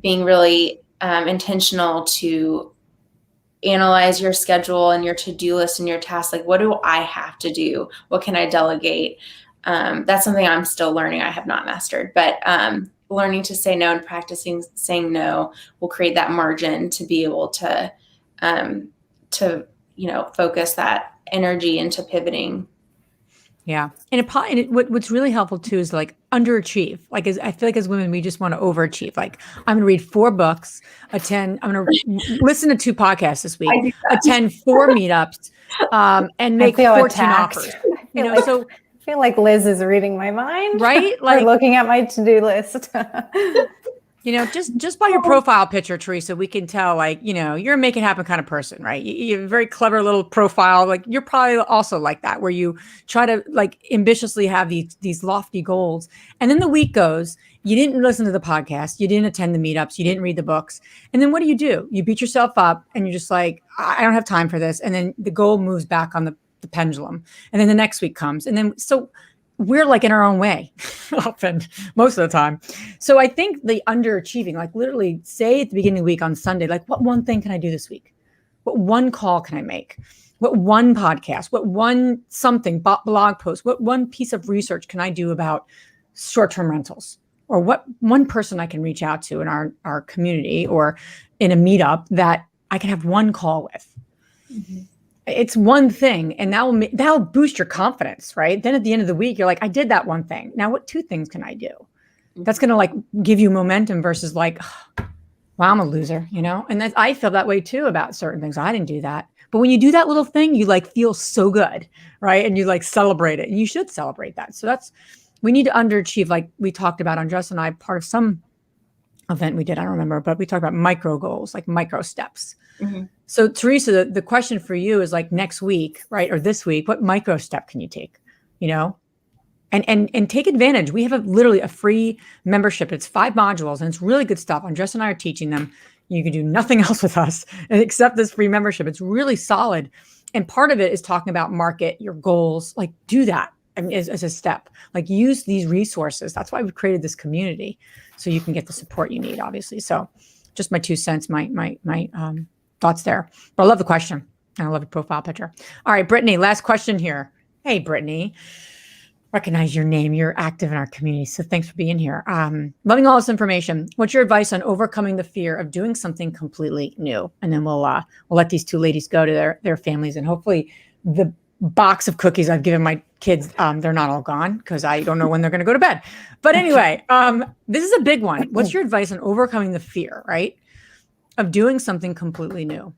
being really intentional to analyze your schedule and your to-do list and your tasks. Like, what do I have to do? What can I delegate? That's something I'm still learning. I have not mastered, but learning to say no and practicing saying no will create that margin to be able to focus that energy into pivoting. Yeah. And what's really helpful too is like underachieve. Like I feel like as women, we just want to overachieve. Like I'm going to read 4 books, I'm going to listen to 2 podcasts this week, attend 4 meetups, and make 14 offers. I feel like Liz is reading my mind. Right? Like looking at my to-do list. Just by your profile picture, Teresa, we can tell you're a make it happen kind of person, right? You have a very clever little profile. Like you're probably also like that, where you try to ambitiously have these lofty goals. And then the week goes, you didn't listen to the podcast, you didn't attend the meetups, you didn't read the books. And then what do? You beat yourself up and you're just like, I don't have time for this. And then the goal moves back on the pendulum. And then the next week comes. And then we're like in our own way often, most of the time. So I think the underachieving, like literally say at the beginning of the week on Sunday, like what one thing can I do this week? What one call can I make? What one podcast, what one something, blog post, what one piece of research can I do about short-term rentals? Or what one person I can reach out to in our community or in a meetup that I can have one call with. Mm-hmm. It's one thing, and that'll boost your confidence, right? Then at the end of the week, you're like, I did that one thing. Now what 2 things can I do? That's going to give you momentum versus wow, I'm a loser, And I feel that way too about certain things. I didn't do that. But when you do that little thing, you feel so good, right? And you celebrate it, and you should celebrate that. So we need to underachieve. Like we talked about, Andres and I, part of some event we did, I don't remember, but we talked about micro goals, like micro steps. Mm-hmm. So Teresa, the question for you is next week, right? Or this week, what micro step can you take, and take advantage. We have literally a free membership. It's 5 modules and it's really good stuff. Andres and I are teaching them. You can do nothing else with us except this free membership. It's really solid. And part of it is talking about market, your goals, do that. As a step, use these resources. That's why we've created this community, so you can get the support you need, obviously. So just my 2 cents, my thoughts there. But I love the question. And I love your profile picture. All right, Brittany, last question here. Hey, Brittany, recognize your name. You're active in our community. So thanks for being here. Loving all this information. What's your advice on overcoming the fear of doing something completely new? And then we'll let these 2 ladies go to their families, and hopefully the box of cookies I've given my kids, they're not all gone because I don't know when they're going to go to bed. But anyway, this is a big one. What's your advice on overcoming the fear, right, of doing something completely new?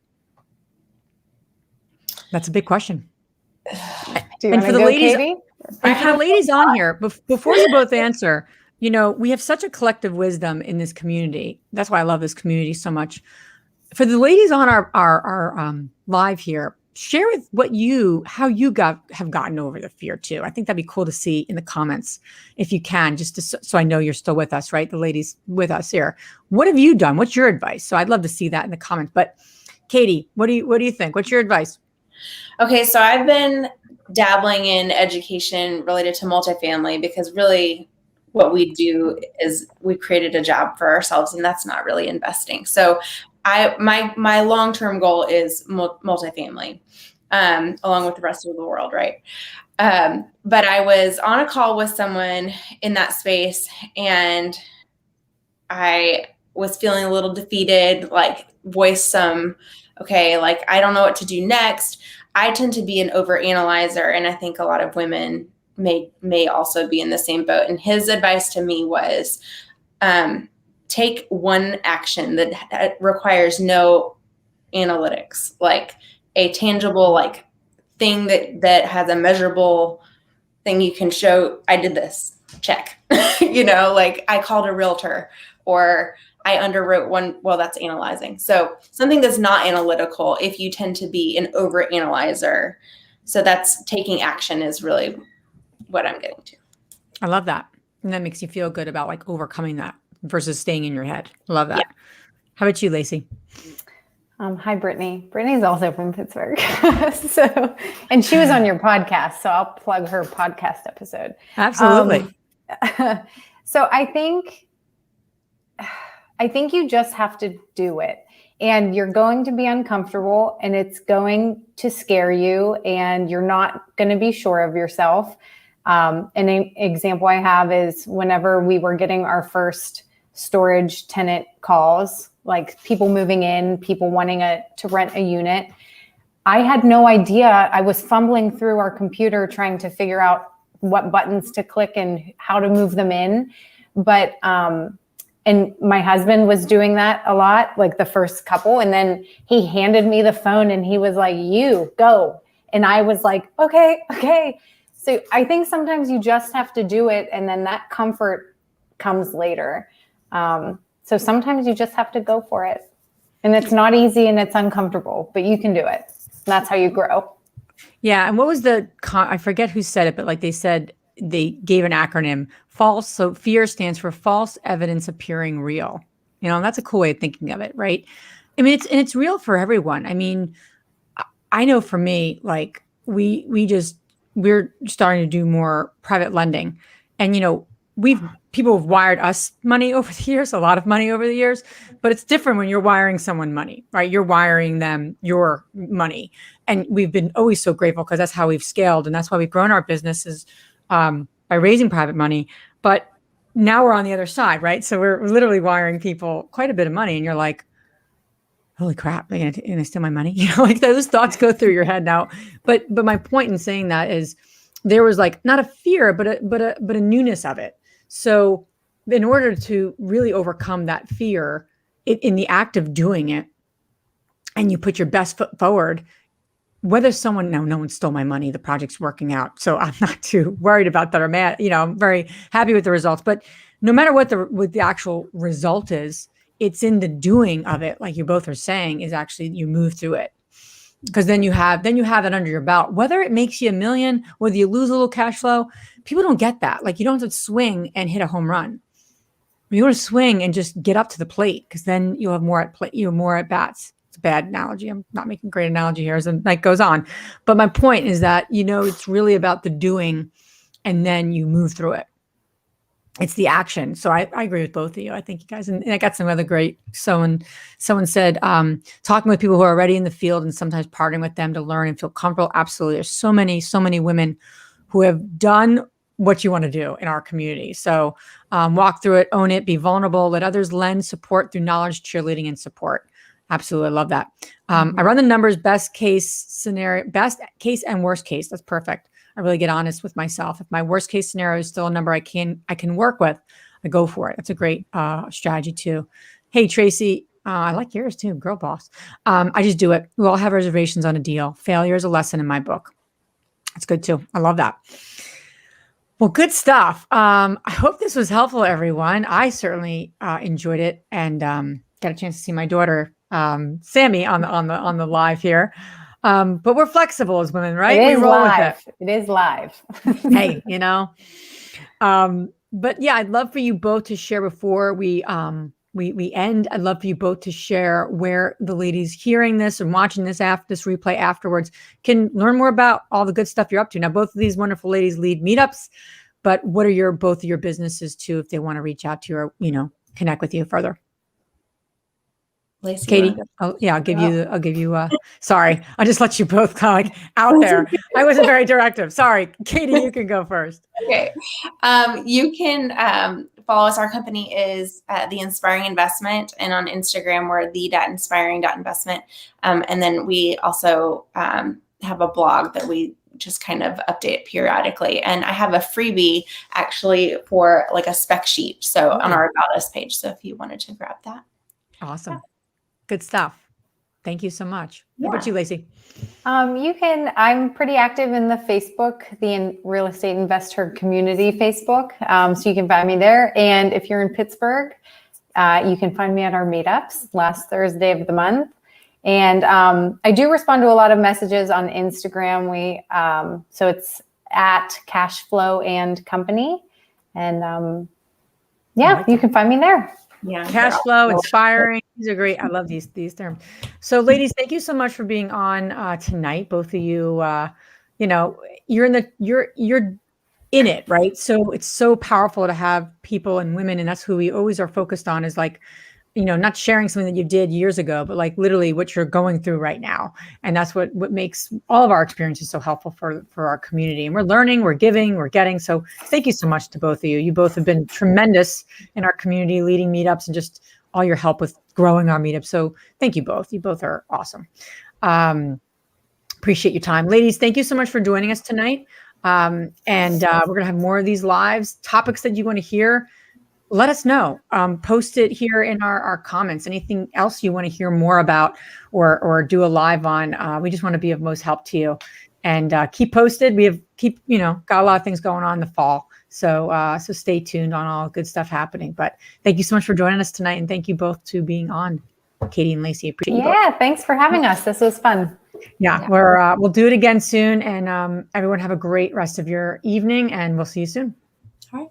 That's a big question. And for the ladies, Katie? And for the ladies on here, before you both answer, we have such a collective wisdom in this community. That's why I love this community so much. For the ladies on our live here, share with how you have gotten over the fear too. I think that'd be cool to see in the comments if you can, just so I know you're still with us, right? The ladies with us here. What have you done? What's your advice? So I'd love to see that in the comments. But Katie, what do you think? What's your advice? Okay, so I've been dabbling in education related to multifamily because really what we do is we created a job for ourselves, and that's not really investing. So my long-term goal is multifamily, along with the rest of the world, right? But I was on a call with someone in that space, and I was feeling a little defeated, like voiced some, okay, like I don't know what to do next. I tend to be an overanalyzer, and I think a lot of women may also be in the same boat. And his advice to me was, take one action that requires no analytics, like a tangible, like thing that has a measurable thing you can show. I did this, check. Like I called a realtor, or I underwrote one. Well, that's analyzing. So something that's not analytical, if you tend to be an overanalyzer. So that's taking action is really what I'm getting to. I love that. And that makes you feel good about like overcoming that versus staying in your head. I love that. Yeah. How about you, Lacee? Hi, Brittany. Brittany's also from Pittsburgh. And she was on your podcast, so I'll plug her podcast episode. Absolutely. So I think you just have to do it, and you're going to be uncomfortable, and it's going to scare you, and you're not going to be sure of yourself. An example I have is whenever we were getting our first storage tenant calls, like people moving in, people wanting to rent a unit. I had no idea. I was fumbling through our computer trying to figure out what buttons to click and how to move them in. But, and my husband was doing that a lot, like the first couple. And then he handed me the phone and he was like, you go. And I was like, okay. So I think sometimes you just have to do it, and then that comfort comes later. So sometimes you just have to go for it, and it's not easy and it's uncomfortable, but you can do it. That's how you grow. Yeah. And what was I forget who said it, but like they said, they gave an acronym, FALSE. So fear stands for false evidence appearing real. And that's a cool way of thinking of it, right? I mean, it's real for everyone. I mean, I know for me, like we're starting to do more private lending, and people have wired us money over the years, a lot of money over the years, but it's different when you're wiring someone money, right? You're wiring them your money. And we've been always so grateful because that's how we've scaled. And that's why we've grown our businesses by raising private money. But now we're on the other side, right? So we're literally wiring people quite a bit of money. And you're like, holy crap, they're going to steal my money? Like those thoughts go through your head now. But my point in saying that is there was like not a fear, but a newness of it. So in order to really overcome that fear in the act of doing it, and you put your best foot forward, whether no one stole my money, the project's working out. So I'm not too worried about that or mad. I'm very happy with the results, but no matter what the actual result is, it's in the doing of it. Like you both are saying, is actually you move through it. Because then you have it under your belt, whether it makes you $1 million, whether you lose a little cash flow. People don't get that. Like you don't have to swing and hit a home run. You want to swing and just get up to the plate, because then you'll have more at bats. It's a bad analogy. I'm not making a great analogy here as the night goes on. But my point is that, it's really about the doing, and then you move through it. It's the action. So I agree with both of you. I think you guys, and I got some other great, someone said, talking with people who are already in the field and sometimes partnering with them to learn and feel comfortable. Absolutely. There's so many women who have done what you want to do in our community. So walk through it, own it, be vulnerable, let others lend support through knowledge, cheerleading, and support. Absolutely. I love that. I run the numbers, best case and worst case. That's perfect. I really get honest with myself. If my worst case scenario is still a number I can work with, I go for it. That's a great strategy too. Hey, Tracy, I like yours too, girl boss. I just do it. We all have reservations on a deal. Failure is a lesson in my book. That's good too. I love that. Well, good stuff. I hope this was helpful, everyone. I certainly enjoyed it, and got a chance to see my daughter, Sammy, on the live here. But we're flexible as women, right? It is we roll live. with It is live. Hey, but yeah, I'd love for you both to share before we end. I'd love for you both to share where the ladies hearing this and watching this replay afterwards can learn more about all the good stuff you're up to. Now, both of these wonderful ladies lead meetups, but what are both of your businesses too, if they want to reach out to you or, connect with you further? Lacee, Katie, I'll give you, sorry, I'll just let you both kind of like out there. I wasn't very directive. Sorry, Katie, you can go first. Okay. You can follow us. Our company is The Inspiring Investment, and on Instagram, we're the.inspiring.investment. And then we also have a blog that we just kind of update periodically. And I have a freebie actually for like a spec sheet. So on our About Us page. So if you wanted to grab that. Awesome. Yeah. Good stuff. Thank you so much. Yeah. How about you, Lacee? I'm pretty active in the Facebook, the Real Estate InvestHER community Facebook. So you can find me there. And if you're in Pittsburgh, you can find me at our meetups last Thursday of the month. And I do respond to a lot of messages on Instagram. So it's at Cashflow and Company. And you can find me there. Yeah. Cash flow, inspiring. These are great. I love these terms. So ladies, thank you so much for being on tonight. Both of you, you're in it, right? So it's so powerful to have people and women, and that's who we always are focused on, is like, not sharing something that you did years ago, but like literally what you're going through right now. And that's what makes all of our experiences so helpful for our community. And we're learning, we're giving, we're getting. So thank you so much to both of you. You both have been tremendous in our community, leading meetups and just all your help with growing our meetup. So thank you both. You both are awesome. Appreciate your time. Ladies, thank you so much for joining us tonight. We're going to have more of these lives, topics that you want to hear. Let us know. Post it here in our comments. Anything else you want to hear more about or do a live on? We just want to be of most help to you. And keep posted. We got a lot of things going on in the fall. So stay tuned on all good stuff happening. But thank you so much for joining us tonight. And thank you both to being on, Katie and Lacee. Appreciate you both. Yeah, thanks for having us. This was fun. Yeah. We'll do it again soon. And everyone have a great rest of your evening, and we'll see you soon. All right.